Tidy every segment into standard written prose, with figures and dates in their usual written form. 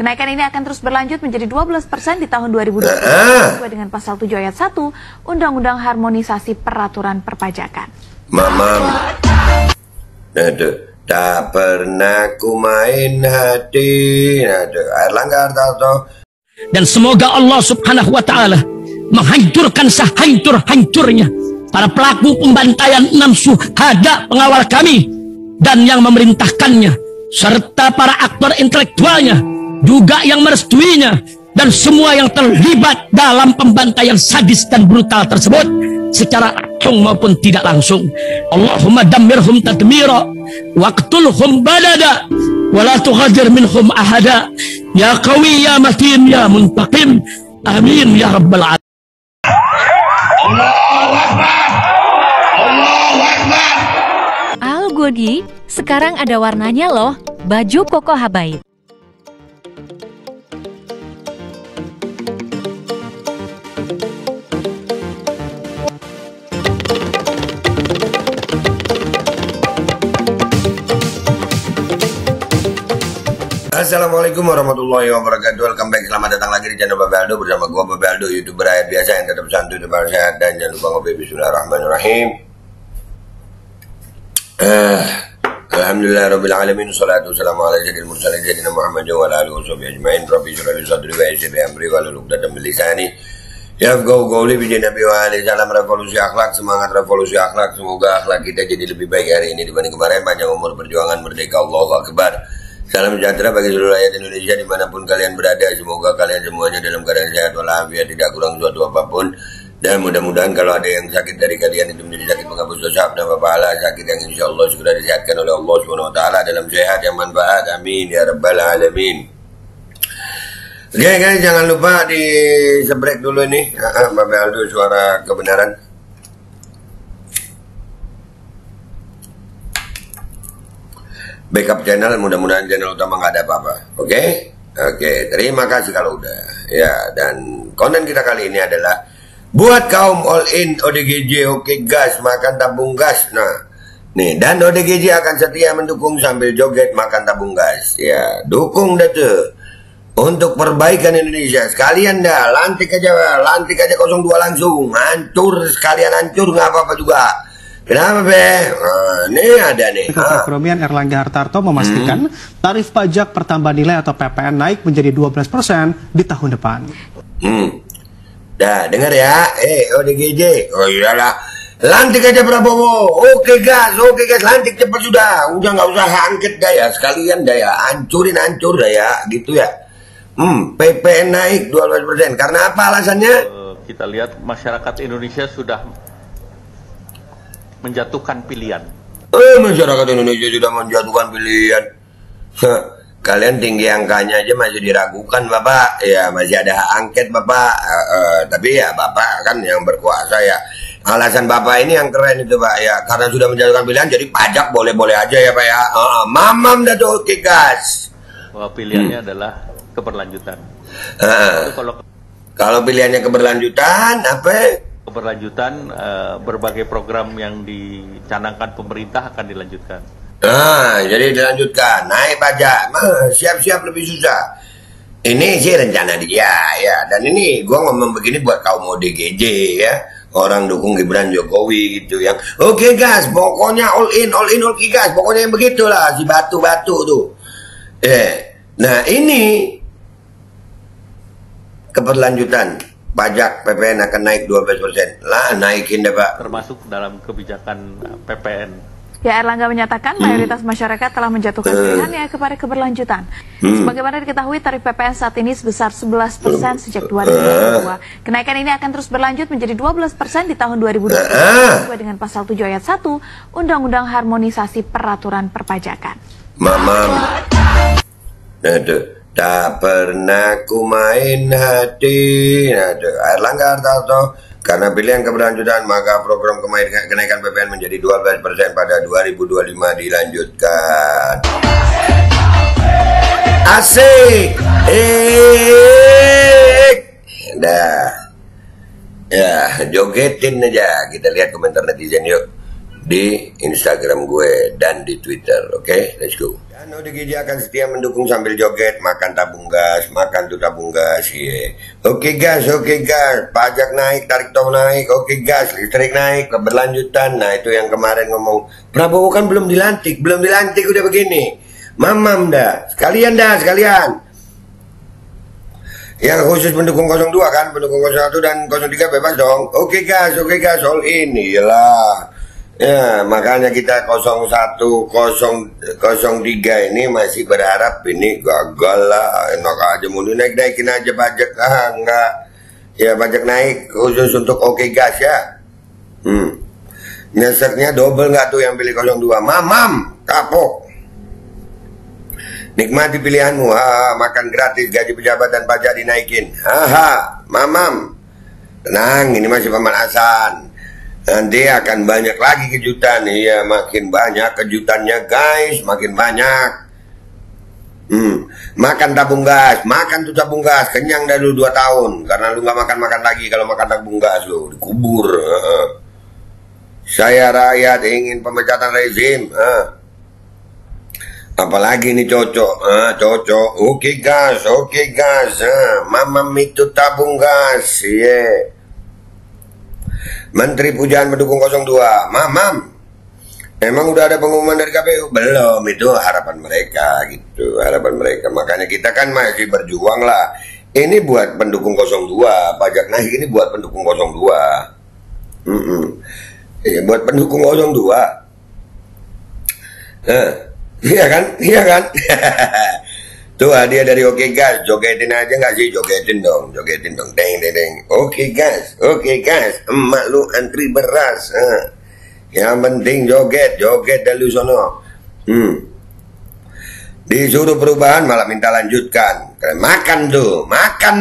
Kenaikan ini akan terus berlanjut menjadi 12% di tahun 2020 sesuai dengan pasal 7 ayat 1 Undang-Undang Harmonisasi Peraturan Perpajakan. Mamam, tak pernah ku main hati. Erlangga Hartarto. Dan semoga Allah Subhanahu wa Ta'ala menghancurkan sehancur-hancurnya para pelaku pembantaian 6 syuhada pengawal kami dan yang memerintahkannya, serta para aktor intelektualnya, juga yang merestuinya, dan semua yang terlibat dalam pembantaian sadis dan brutal tersebut secara langsung maupun tidak langsung. Allahumma dammirhum tadmira waqtulhum badada wa la tughadir minhum ahada ya qawi ya matin ya muntaqim amin ya rabbal alamin. Allahu Akbar. Allahu Akbar. Al Godi, sekarang ada warnanya loh, baju koko habaib. Assalamualaikum warahmatullahi wabarakatuh. Welcome back, selamat datang lagi di channel Babe Aldo bersama gua Babe Aldo, YouTuber rakyat biasa yang tetap santuy, tetap sehat, dan jangan lupa ngopi. Bismillahirrahmanirrahim. Alhamdulillahirabbil alamin, wassalatu wassalamu ala sayyidil mursalin sayyidina Muhammadin wa ala alihi washabihi ajmain. Rabbi shrah li sadri wa yassir li amri wahlul 'uqdatam min lisani yafqahu qawli. Bi Nabi wa alihi salam. Revolusi akhlak, semangat revolusi akhlak. Semoga akhlak kita jadi lebih baik hari ini dibanding kemarin. Panjang umur, perjuangan, merdeka, Allahu Akbar. Salam sejahtera bagi seluruh rakyat Indonesia dimanapun kalian berada. Semoga kalian semuanya dalam keadaan sehat walafiat, tidak kurang suatu apapun. Dan mudah-mudahan kalau ada yang sakit dari kalian itu menjadi sakit menghapus dosa dan pahala, sakit yang insya Allah segera disehatkan oleh Allah SWT dalam sehat yang manfaat. Amin ya rabbal alamin. Oke guys, jangan lupa di sebrek dulu nih Babe Aldo, suara kebenaran. Backup channel, mudah-mudahan channel utama nggak ada apa-apa. Oke? Oke, terima kasih kalau udah. Ya, dan konten kita kali ini adalah buat kaum all in ODGJ, oke gas, makan tabung gas. Nah, nih, dan ODGJ akan setia mendukung sambil joget makan tabung gas. Ya, dukung dah tuh untuk perbaikan Indonesia. Sekalian dah, lantik aja 02 langsung. Hancur, sekalian hancur, nggak apa-apa juga. Kenapa Be? Nih ada nih. Perekonomian Erlangga Hartarto memastikan tarif pajak pertambahan nilai atau PPN naik menjadi 12% di tahun depan. Dah dengar ya, ODGJ. Oh iyalah, lantik aja Prabowo. Oke gas, lantik cepat sudah. Udah nggak usah angket dah ya, sekalian dah ya, hancur dah ya, gitu ya. PPN naik 12%. Karena apa alasannya? Kita lihat masyarakat Indonesia sudah menjatuhkan pilihan. Masyarakat Indonesia sudah menjatuhkan pilihan. Kalian tinggi angkanya aja masih diragukan Bapak. Ya masih ada hak angket Bapak. Tapi ya Bapak kan yang berkuasa ya. Alasan Bapak ini yang keren itu Pak ya. Karena sudah menjatuhkan pilihan jadi pajak boleh-boleh aja ya Pak ya. Mamam dah tuh gas. Bahwa pilihannya adalah keberlanjutan. Kalau pilihannya keberlanjutan apa? Keberlanjutan, berbagai program yang dicanangkan pemerintah akan dilanjutkan. Jadi dilanjutkan, naik pajak, siap-siap lebih susah. Ini sih rencana dia ya, dan ini gua ngomong begini buat kaum ODGJ ya, orang dukung Gibran Jokowi gitu yang oke gas, pokoknya all in oke gas, pokoknya yang begitulah si batu-batu tuh. Nah ini keberlanjutan. Pajak PPN akan naik 12%. Lah naikin deh Pak. Termasuk dalam kebijakan PPN. Ya, Erlangga menyatakan mayoritas masyarakat telah menjatuhkan pilihannya kepada keberlanjutan. Sebagaimana diketahui, tarif PPN saat ini sebesar 11% sejak 2022. Kenaikan ini akan terus berlanjut menjadi 12% di tahun 2020 sesuai dengan pasal 7 ayat 1 Undang-Undang Harmonisasi Peraturan Perpajakan. Mamam. Tak pernah ku main hati. Erlangga Hartarto. Karena pilihan keberlanjutan, maka program kenaikan PPN menjadi 12% pada 2025 dilanjutkan. Asik. Dah. Ya, jogetin aja. Kita lihat komentar netizen yuk. di Instagram gue dan di Twitter. Oke, let's go. Dan ODGJ akan setia mendukung sambil joget, makan tabung gas, makan tuh tabung gas. Yeah. Oke gas, pajak naik, tarik tol naik, oke gas, listrik naik, keberlanjutan. Nah itu yang kemarin ngomong, Prabowo kan belum dilantik udah begini. Mamam dah, sekalian. Yang khusus pendukung 02 kan, pendukung 01 dan 03 bebas dong. Oke gas, all in. Iyalah. Ya, makanya kita 01, 03 ini masih berharap ini gagal lah. Enak aja, mau naikin aja pajak. Enggak. Ya, pajak naik khusus untuk oke gas ya. Nyeseknya double nggak tuh yang pilih 02? Mamam, kapok. Nikmati pilihanmu. Makan gratis, gaji pejabat dan pajak dinaikin. Mamam. Tenang, ini masih pemanasan. Nanti akan banyak lagi kejutan. Iya, makin banyak kejutannya guys, makin banyak. Makan tabung gas, makan tuh tabung gas, kenyang dah lu 2 tahun. Karena lu gak makan lagi kalau makan tabung gas lu, dikubur. Saya rakyat ingin pemecatan rezim. Apalagi ini cocok. Oke gas. Mamam itu tabung gas. Yeah. Menteri Pujaan pendukung 02, Mamam. Emang udah ada pengumuman dari KPU? Belum, itu harapan mereka gitu, harapan mereka. Makanya kita kan masih berjuang lah. Ini buat pendukung 02, pajak naik ini buat pendukung 02. Buat pendukung 02. Iya kan? Tuh hadiah dari Oke Gas, jogetin aja nggak sih? Jogetin dong, deng. Oke gas, emak lu antri beras. Yang penting joget dulu sono. Disuruh perubahan malah minta lanjutkan. Makan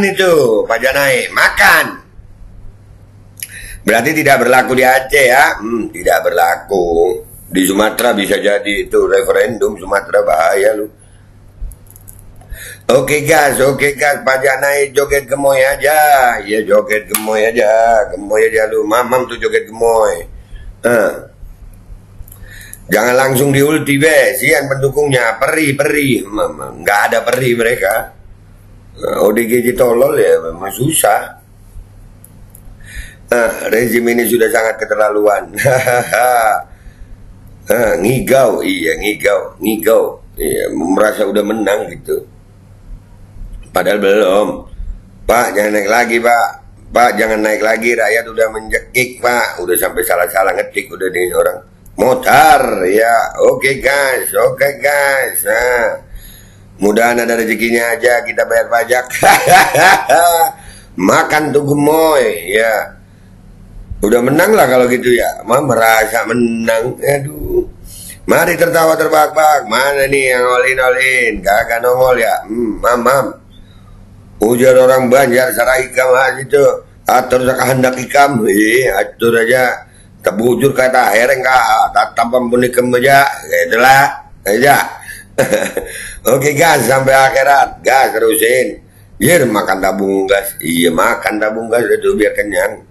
itu, pajak naik, makan. Berarti tidak berlaku di Aceh ya? Tidak berlaku. Di Sumatera bisa jadi itu referendum Sumatera, bahaya lu. Oke gas, pajak naik, joget gemoy aja. Ya joget gemoy aja lu. Mamam tuh joget gemoy. Jangan langsung diulti be, sian pendukungnya, peri. Nggak ada peri mereka. ODGJ tolol ya, memang susah. Rezim ini sudah sangat keterlaluan. Ngigau. Iya, merasa udah menang gitu. Padahal belum. Pak, jangan naik lagi, Pak, jangan naik lagi, rakyat udah menjekik, Pak. Udah sampai salah-salah ngetik udah nih orang. Motor, ya. Oke guys. Mudahan ada rezekinya aja kita bayar pajak. Makan tuh gemoy, ya. Udah menang lah kalau gitu ya. Merasa menang. Aduh. Mari tertawa terbahak-bahak. Mana nih yang all-in? Kagak nongol ya. Mamam. Ujar orang Banjar Saraikam itu atur sakahandak ikam. Atur aja tebujur kata hereng kah tatap pembuni kemeja itulah aja. Oke gas sampai akhirat, gas terusin. Makan tabung gas. Iya, makan tabung gas itu biar kenyang.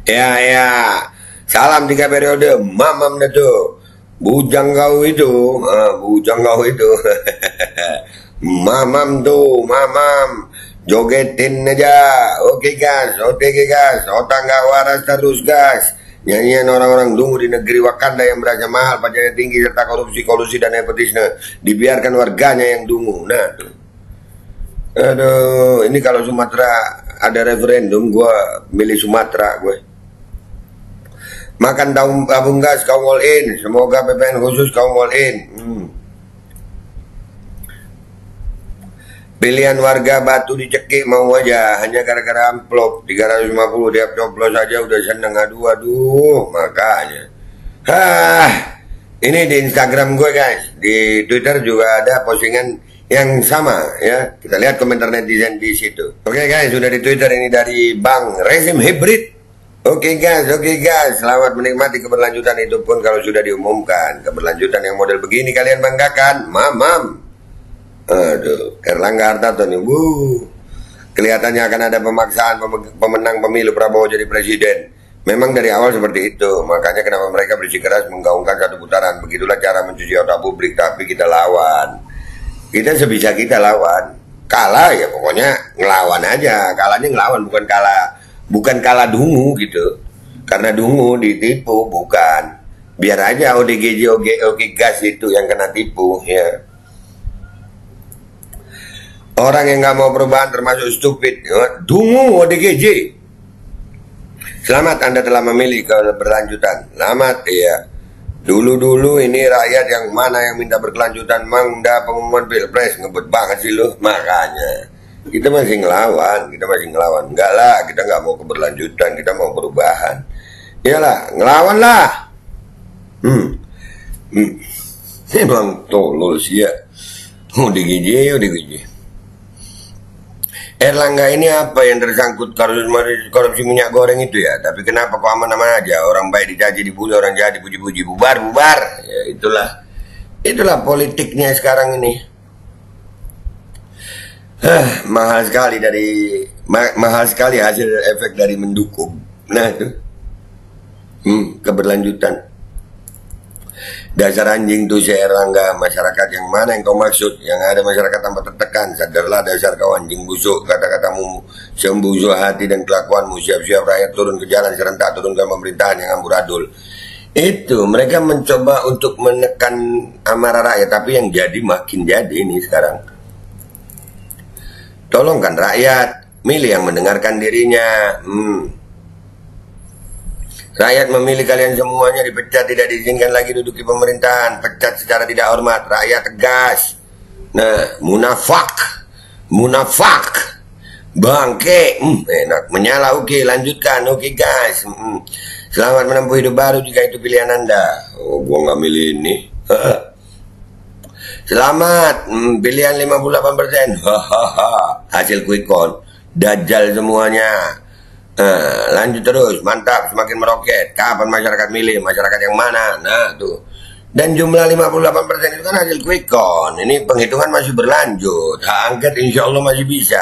Ya. Salam 3 periode, Mamam itu. Bujang kau itu. Mamam, jogetin aja. Oke gas, otak nggak waras terus gas. Nyanyian orang-orang dungu di negeri Wakanda yang berasa mahal, pajaknya tinggi serta korupsi, kolusi dan nepotisme. Dibiarkan warganya yang dungu. Nah tuh. Aduh, ini kalau Sumatera ada referendum, gua milih Sumatera gue. Makan tabung gas kau all in. Semoga PPN khusus kau all in. Pilihan warga Batu dicekik mau aja, hanya gara-gara amplop 350 tiap coblos aja udah seneng. Aduh, makanya. Ini di Instagram gue guys, di Twitter juga ada postingan yang sama ya. Kita lihat komentar netizen di situ. Oke guys, sudah di Twitter ini dari Bang Rezim Hybrid. Oke guys, selamat menikmati keberlanjutan, itu pun kalau sudah diumumkan. Keberlanjutan yang model begini kalian banggakan, Mamam. Aduh, Erlangga Hartarto nih, kelihatannya akan ada pemaksaan pemenang pemilu Prabowo jadi presiden. Memang dari awal seperti itu, makanya kenapa mereka bersikeras menggaungkan satu putaran. Begitulah cara mencuci otak publik, tapi kita lawan. Kita sebisa kita lawan. Kalah ya pokoknya ngelawan aja. Kalahnya ngelawan, bukan kalah dungu gitu. Karena dungu ditipu, bukan. Biar aja ODGJ, oke gas itu yang kena tipu ya. Orang yang nggak mau perubahan termasuk stupid. Dungu ODGJ. Selamat Anda telah memilih keberlanjutan. Selamat ya. Dulu-dulu ini rakyat yang mana yang minta berkelanjutan, mangda pengumuman pilpres ngebut banget sih lu. Makanya kita masih ngelawan, Enggak lah, kita nggak mau keberlanjutan, kita mau perubahan. Iyalah, ngelawan lah. Emang tolol sih ya. ODGJ. Erlangga ini apa yang tersangkut korupsi minyak goreng itu ya? Tapi kenapa kok aman-aman aja? Orang baik dicaci, dibully, orang jahat dipuji-puji, bubar. Ya itulah politiknya sekarang ini. Mahal sekali hasil efek dari mendukung. Nah itu, keberlanjutan. Dasar anjing tuh si Erlangga, masyarakat yang mana yang kau maksud? Yang ada masyarakat tanpa tertekan. Sadarlah dasar kau anjing busuk, kata-katamu sembusuk hati dan kelakuanmu. Siap-siap rakyat turun ke jalan serentak, turunkan pemerintahan yang amburadul. Itu mereka mencoba untuk menekan amarah rakyat, tapi yang jadi makin jadi ini sekarang. Tolongkan rakyat, milih yang mendengarkan dirinya. Rakyat memilih kalian semuanya, dipecat, tidak diizinkan lagi duduk di pemerintahan, pecat secara tidak hormat, rakyat tegas. Nah, munafak, bangke, enak, menyala, oke, lanjutkan, oke guys. Selamat menempuh hidup baru jika itu pilihan Anda. Oh, gua nggak milih ini. Selamat, pilihan 58%. Hasil quick count, dajjal semuanya. Lanjut terus, mantap, semakin meroket. Kapan masyarakat milih? Masyarakat yang mana? Nah tuh. Dan jumlah 58% itu kan hasil quick count. Ini penghitungan masih berlanjut. Hak angket insya Allah masih bisa.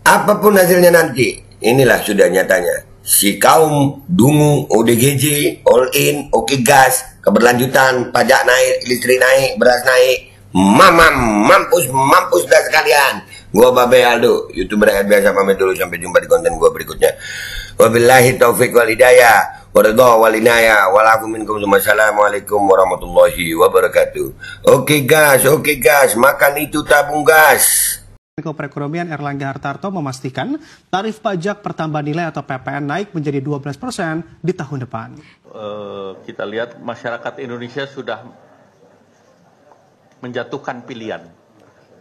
Apapun hasilnya nanti, inilah sudah nyatanya. Si kaum dungu, ODGJ, all in, oke gas, keberlanjutan, pajak naik, listrik naik, beras naik. Mampus dah sekalian. Gua Babe Aldo, YouTuber rakyat biasa, pamit dulu, sampai jumpa di konten gua berikutnya. Wabillahi taufiq wal hidayah, waridha wal inayah, walakum minkum. Wassalamualaikum warahmatullahi wabarakatuh. Oke gas, makan itu tabung gas. Menko Perekonomian Erlangga Hartarto memastikan tarif pajak pertambahan nilai atau PPN naik menjadi 12% di tahun depan. Kita lihat masyarakat Indonesia sudah menjatuhkan pilihan,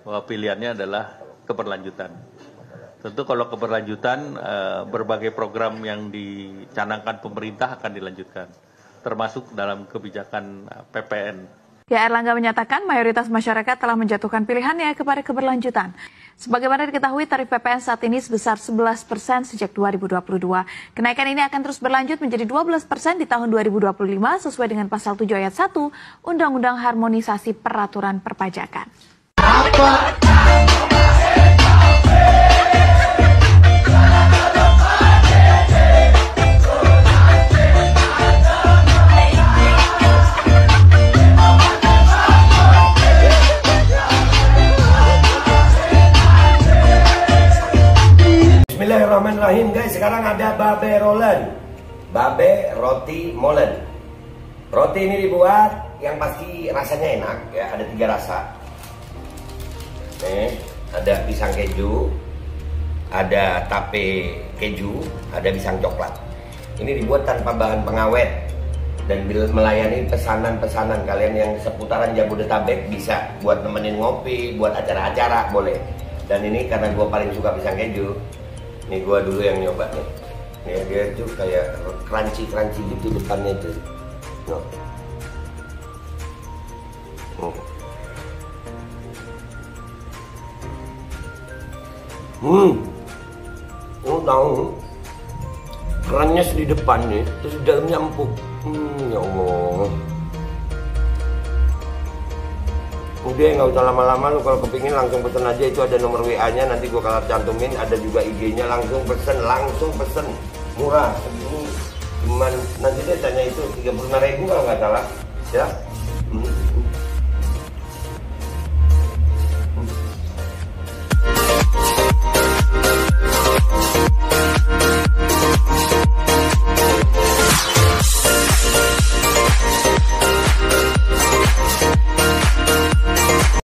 bahwa pilihannya adalah keberlanjutan. Tentu kalau keberlanjutan, berbagai program yang dicanangkan pemerintah akan dilanjutkan, termasuk dalam kebijakan PPN. Ya, Erlangga menyatakan mayoritas masyarakat telah menjatuhkan pilihannya kepada keberlanjutan. Sebagaimana diketahui, tarif PPN saat ini sebesar 11% sejak 2022. Kenaikan ini akan terus berlanjut menjadi 12% di tahun 2025 sesuai dengan pasal 7 ayat 1 Undang-Undang Harmonisasi Peraturan Perpajakan. Bismillahirrahmanirrahim guys, sekarang ada Babe Rolen, Babe Roti Molen. Roti ini dibuat yang pasti rasanya enak ya, ada 3 rasa. Nih, ada pisang keju, ada tape keju, ada pisang coklat. Ini dibuat tanpa bahan pengawet dan melayani pesanan-pesanan kalian yang seputaran Jabodetabek, bisa buat nemenin ngopi, buat acara-acara boleh. Dan ini karena gue paling suka pisang keju. Ini gua dulu yang nyoba nih. Nih dia tuh kayak crunchy gitu depannya tuh. Tahu crunch di depan nih, terus di dalamnya empuk. Ya Allah. Udah nggak usah lama-lama, lu kalau kepingin langsung pesen aja, itu ada nomor WA-nya, nanti gua kalau cantumin, ada juga IG-nya, langsung pesen, murah segini nanti dia tanya itu 35.000 kalau nggak salah, ya.